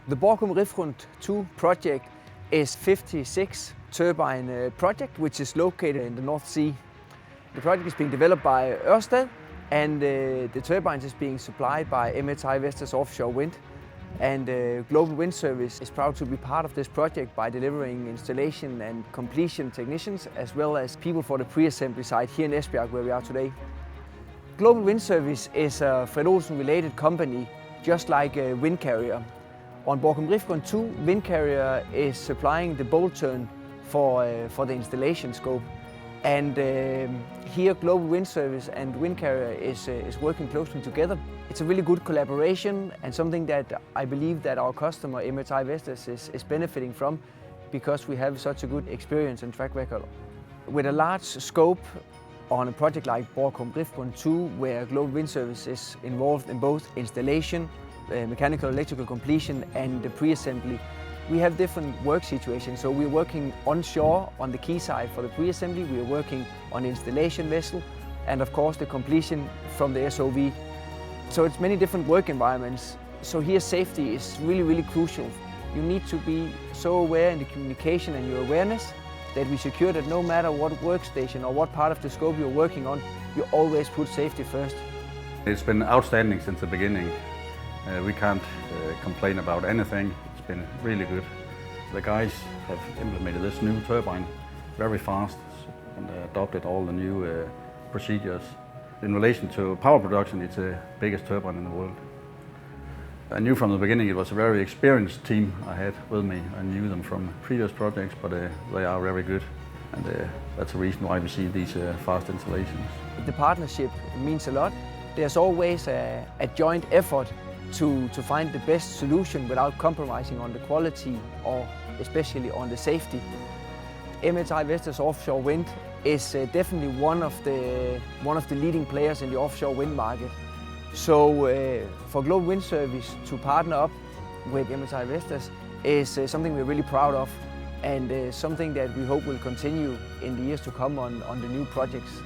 The Borkum Riffgrund 2 project is 56 turbine project which is located in the North Sea. The project is being developed by Ørsted and the turbines is being supplied by MHI Vestas Offshore Wind. And Global Wind Service is proud to be part of this project by delivering installation and completion technicians as well as people for the pre-assembly site here in Esbjerg where we are today. Global Wind Service is a Fred Olsen related company just like Windcarrier. On Borkum Riffgrund 2, Windcarrier is supplying the bolt turn for the installation scope. And here Global Wind Service and Windcarrier is working closely together. It's a really good collaboration and something that I believe that our customer MHI Vestas is benefiting from because we have such a good experience and track record. With a large scope on a project like Borkum Riffgrund 2, where Global Wind Service is involved in both installation, mechanical electrical completion and the pre-assembly, we have different work situations. So we're working onshore on the quayside for the pre-assembly, we are working on the installation vessel and of course the completion from the SOV. So it's many different work environments. So here safety is really crucial. You need to be so aware in the communication and your awareness that we secure that no matter what workstation or what part of the scope you're working on, you always put safety first. It's been outstanding since the beginning. We can't complain about anything. It's been really good. The guys have implemented this new turbine very fast and adopted all the new procedures. In relation to power production, it's the biggest turbine in the world. I knew from the beginning it was a very experienced team I had with me. I knew them from previous projects, but they are very good. And that's the reason why we see these fast installations. The partnership means a lot. There's always a joint effort to find the best solution without compromising on the quality or especially on the safety. MHI Vestas Offshore Wind is definitely one of the leading players in the offshore wind market. So for Global Wind Service to partner up with MHI Vestas is something we're really proud of and something that we hope will continue in the years to come on the new projects.